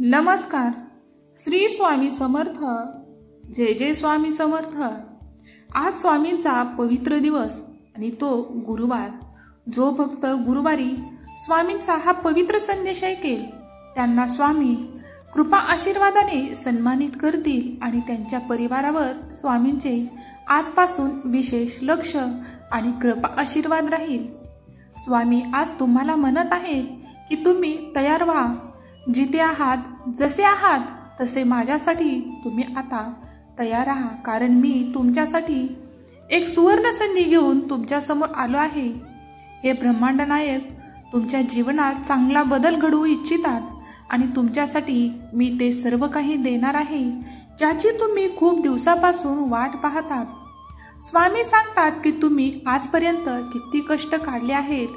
नमस्कार. श्री स्वामी समर्थ. जय जय स्वामी समर्थ. आज स्वामींचा पवित्र दिवस आणि तो गुरुवार. जो भक्त गुरुवारी स्वामींचा हा पवित्र संदेश ऐकेल त्यांना स्वामी कृपा आशीर्वादाने सन्मानित करतील आणि त्यांच्या परिवारावर स्वामींचे आजपासून विशेष लक्ष आणि कृपा आशीर्वाद राहील. स्वामी आज तुम्हाला म्हणत आहेत की तुम्ही तयार व्हा. जिथे आहात, जसे आहात तसे माझ्यासाठी तुम्ही आता तयार राहा. कारण मी तुमच्यासाठी एक सुवर्ण संधी घेऊन तुमच्या समोर आलो आहे. हे ब्रह्मांड नायक तुमच्या जीवनात चांगला बदल घडवू इच्छितात आणि तुमच्यासाठी मी ते सर्व काही देणार आहे ज्याची तुम्ही खूप दिवसापासून वाट पाहतात. स्वामी सांगतात की तुम्ही आजपर्यंत किती कष्ट काढले आहेत,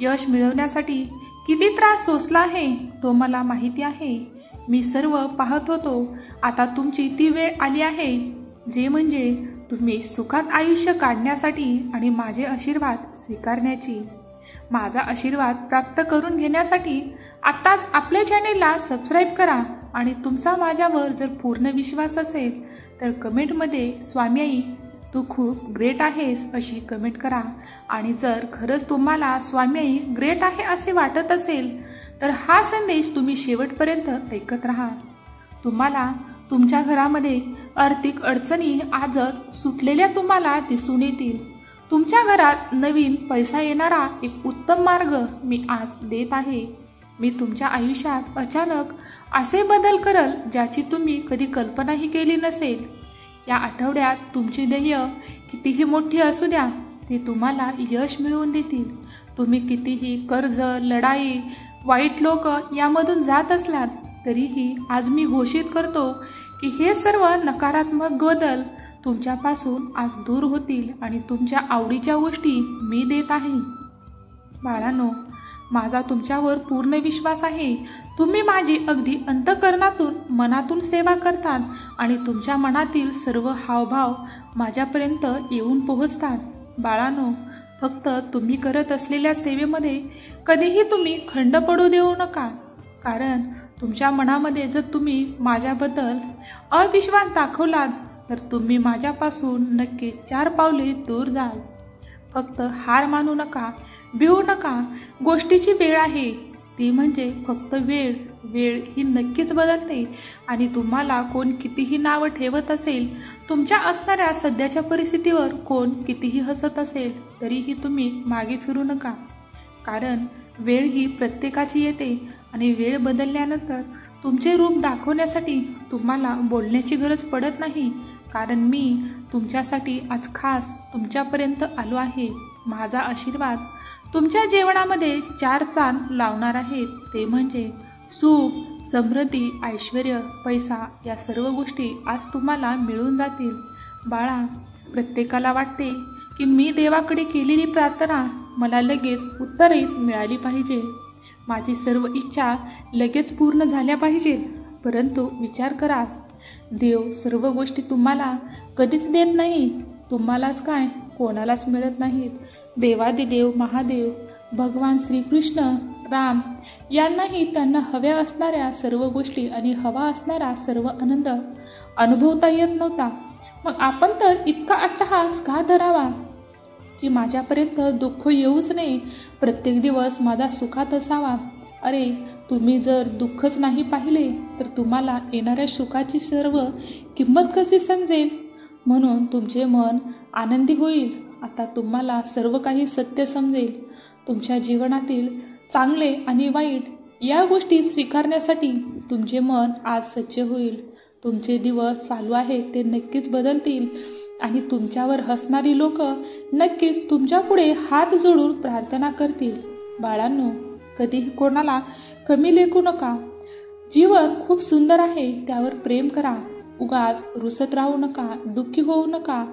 यश मिळवण्यासाठी किती त्रास सोसला आहे तो मला माहिती आहे. मी सर्व पाहत होतो. आता तुमची ती वेळ आली आहे जे म्हणजे तुम्ही सुखात आयुष्य काढण्यासाठी आणि माझे आशीर्वाद स्वीकारण्याची. माझा आशीर्वाद प्राप्त करून घेण्यासाठी आताच आपल्या चॅनेलला सबस्क्राईब करा आणि तुमचा माझ्यावर जर पूर्ण विश्वास असेल तर कमेंटमध्ये स्वामी आई तू खूप ग्रेट आहेस अशी कमेंट करा. आणि जर खरंच तुम्हाला स्वामी आई ग्रेट आहे असे वाटत असेल तर हा संदेश तुम्ही शेवटपर्यंत ऐकत राहा. तुम्हाला तुमच्या घरामध्ये आर्थिक अडचणी आजच सुटलेल्या तुम्हाला दिसून येतील. तुमच्या घरात नवीन पैसा येणारा एक उत्तम मार्ग मी आज देत आहे. मी तुमच्या आयुष्यात अचानक असे बदल करल ज्याची तुम्ही कधी कल्पनाही केली नसेल. या आठवड्यात तुमची ध्येय कितीही मोठी असू द्या ते तुम्हाला यश मिळवून देतील. तुम्ही कितीही कर्ज, लढाई, वाईट लोक यामधून जात असलात तरीही आज मी घोषित करतो की हे सर्व नकारात्मक बदल तुमच्यापासून आज दूर होतील आणि तुमच्या आवडीच्या गोष्टी मी देत आहे. बाळांनो, माझा तुमच्यावर पूर्ण विश्वास आहे. तुम्ही माझी अगदी अंतःकरणातून मनातून सेवा करतात आणि तुमच्या मनातील सर्व हावभाव माझ्यापर्यंत येऊन पोहोचतात. बाळांनो, फक्त तुम्ही करत असलेल्या सेवेमध्ये कधीही तुम्ही खंड पडू देऊ नका. कारण तुमच्या मनामध्ये जर तुम्ही माझ्याबद्दल अविश्वास दाखवलात तर तुम्ही माझ्यापासून नक्की 4 पावले दूर जाल. फक्त हार मानू नका, भिवू नका. गोष्टीची वेळ आहे ती म्हणजे फक्त वेळ. वेळ ही नक्कीच बदलते आणि तुम्हाला कोण कितीही नावं ठेवत असेल, तुमच्या असणाऱ्या सध्याच्या परिस्थितीवर कोण कितीही हसत असेल तरीही तुम्ही मागे फिरू नका. कारण वेळ ही प्रत्येकाची येते आणि वेळ बदलल्यानंतर तुमचे रूप दाखवण्यासाठी तुम्हाला बोलण्याची गरज पडत नाही. कारण मी तुमच्यासाठी आज खास तुमच्यापर्यंत आलो आहे. माझा आशीर्वाद तुमच्या जीवनामध्ये 4 चांद लावणार आहेत. ते म्हणजे सुख, समृद्धी, ऐश्वर्य, पैसा या सर्व गोष्टी आज तुम्हाला मिळून जातील. बाळा, प्रत्येकाला वाटते की मी देवाकडे केलेली प्रार्थना मला लगेच उत्तरेत मिळाली पाहिजे. माझी सर्व इच्छा लगेच पूर्ण झाल्या पाहिजेत. परंतु विचार करा, देव सर्व गोष्टी तुम्हाला कधीच देत नाही. तुम्हालाच काय, कोणालाच मिळत नाहीत. देवादिदेव महादेव भगवान श्रीकृष्ण, राम यांनाही त्यांना हव्या असणाऱ्या सर्व गोष्टी आणि हवा असणारा सर्व आनंद अनुभवता येत नव्हता. मग आपण तर इतका अट्टहास का धरावा की माझ्यापर्यंत दुःख येऊच नये, प्रत्येक दिवस माझा सुखात असावा. अरे, तुम्ही जर दुःखच नाही पाहिले तर तुम्हाला येणाऱ्या सुखाची सर्व किंमत कशी समजेल. म्हणून तुमचे मन आनंदी होईल. आता तुम्हाला सर्व काही सत्य समजेल. तुमच्या जीवनातील चांगले आणि वाईट या गोष्टी स्वीकारण्यासाठी तुमचे मन आज सज्ज होईल. तुमचे दिवस चालू आहेत ते नक्कीच बदलतील आणि तुमच्यावर हसणारी लोक नक्कीच तुमच्या पुढे हात जोडून प्रार्थना करतील. बाळांनो, कधीही कोणाला कमी लेखू नका. जीवन खूप सुंदर आहे, त्यावर प्रेम करा. उगाच रुसत राहू नका, दुःखी होऊ नका.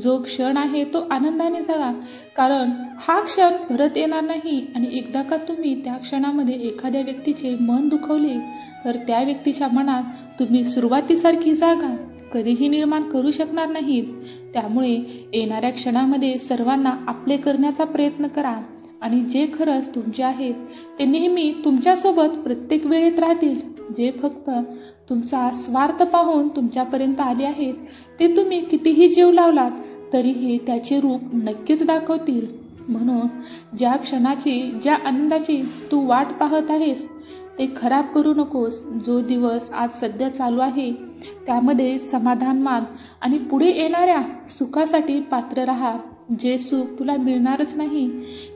जो क्षण आहे तो आनंदाने जगा. कारण हा क्षण परत येणार नाही आणि एकदा का तुम्ही त्या क्षणामध्ये एखाद्या व्यक्तीचे मन दुखवले तर त्या व्यक्तीच्या मनात तुम्ही सुरुवातीसारखी जागा कधीही निर्माण करू शकणार नाहीत. त्यामुळे येणाऱ्या क्षणामध्ये सर्वांना आपले करण्याचा प्रयत्न करा आणि जे खरंच तुमचे आहेत ते नेहमी तुमच्यासोबत प्रत्येक वेळेत राहतील. जे फक्त तुमचा स्वार्थ पाहून तुमच्यापर्यंत आले आहेत ते तुम्ही कितीही जीव लावलात तरीही त्याचे रूप नक्कीच दाखवतील. म्हणून ज्या क्षणाची, ज्या आनंदाची तू वाट पाहत आहेस ते खराब करू नकोस. जो दिवस आज सध्या चालू आहे त्यामध्ये समाधान मान आणि पुढे येणाऱ्या सुखासाठी पात्र राहा. जे सुख तुला मिळणारच नाही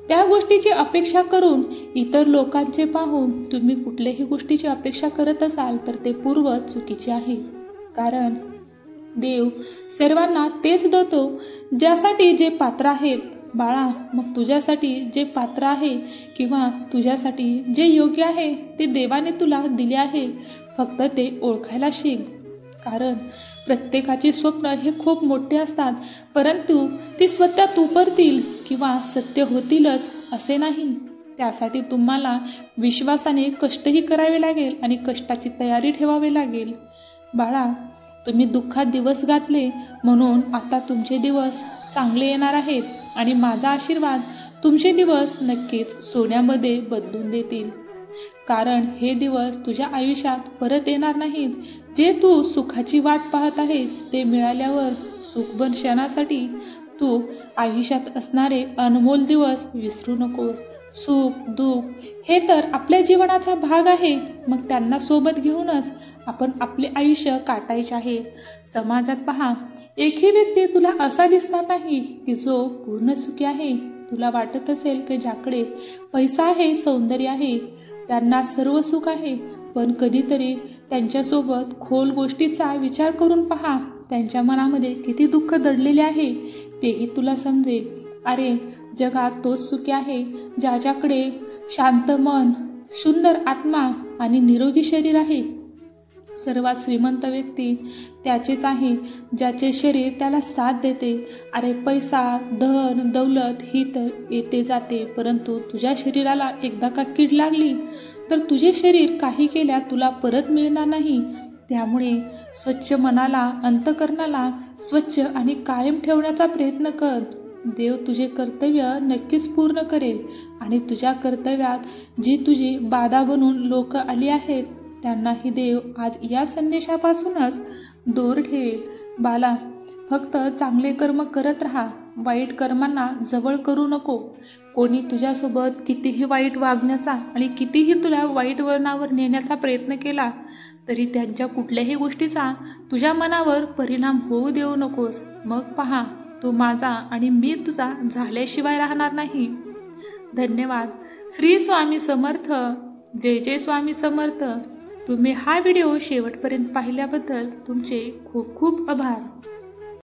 त्या गोष्टीची अपेक्षा करून इतर लोकांचे पाहून तुम्ही कुठल्याही गोष्टीची अपेक्षा करत असाल तर ते पूर्व चुकीचे आहे. कारण देव सर्वांना तेच देतो ज्यासाठी जे पात्र आहेत. बाळा, मग तुझ्यासाठी जे पात्र आहे किंवा तुझ्यासाठी जे योग्य आहे ते देवाने तुला दिले आहे. फक्त ते ओळखायला शिक. कारण प्रत्येकाची स्वप्न हे खूप मोठे असतात, परंतु ती स्वतः तुपरतील किंवा सत्य होतीलच असे नाही. त्यासाठी तुम्हाला विश्वासाने कष्टही करावे लागेल आणि कष्टाची तयारी ठेवावी लागेल. बाळा, तुम्ही दुःखात दिवस घातले म्हणून आता तुमचे दिवस चांगले येणार आहेत आणि माझा आशीर्वाद तुमचे दिवस नक्कीच सोन्यामध्ये बदलून देतील. कारण हे दिवस तुझ्या आयुष्यात परत येणार नाहीत. जे तू सुखाची वाट पाहत आहेस ते मिळाल्यावर सुखभर क्षणासाठी तू आयुष्यात असणारे अनमोल दिवस विसरू नकोस. सुख दुःख हे तर आपल्या जीवनाचा भाग आहे, मग त्यांना सोबत घेऊनच आपण आपले आयुष्य काटायचे आहे. समाजात पहा, एकही व्यक्ती तुला असा दिसणार नाही की जो पूर्ण सुखी आहे. तुला वाटत असेल की ज्याकडे पैसा आहे, सौंदर्य आहे, त्यांना सर्व सुख आहे, पण कधीतरी त्यांच्यासोबत खोल गोष्टीचा विचार करून पहा. त्यांच्या मनामध्ये किती दुःख दडलेले आहे तेही तुला समजेल. अरे, जगात तोच सुखी आहे ज्याच्याकडे शांत मन, सुंदर आत्मा आणि निरोगी शरीर आहे. सर्वात श्रीमंत व्यक्ती त्याचेच आहे ज्याचे शरीर त्याला साथ देते. अरे, पैसा, धन, दौलत ही तर येते जाते, परंतु तुझ्या शरीराला एकदा का कीड लागली तर तुझे शरीर काही केल्या तुला परत मिळणार नाही. त्यामुळे स्वच्छ मनाला, अंतःकरणाला स्वच्छ आणि कायम ठेवण्याचा प्रयत्न कर. देव तुझे कर्तव्य नक्कीच पूर्ण करेल आणि तुझ्या कर्तव्यात जी तुझी बाधा बनून लोक आली आहेत त्यांनाही देव आज या संदेशापासूनच दूर ठेवेल. बाला, फक्त चांगले कर्म करत राहा. वाईट कर्मांना जवळ करू नको. कोणी तुझ्यासोबत कितीही वाईट वागण्याचा आणि कितीही तुला वाईट वळणावर नेण्याचा प्रयत्न केला तरी त्यांच्या कुठल्याही गोष्टीचा तुझ्या मनावर परिणाम होऊ देऊ नकोस. मग पहा, तू माझा आणि मी तुझा झाल्याशिवाय राहणार नाही. धन्यवाद. श्री स्वामी समर्थ. जय जय स्वामी समर्थ. तुम्ही हा व्हिडिओ शेवटपर्यंत पाहिल्याबद्दल तुमचे खूप खूप आभार.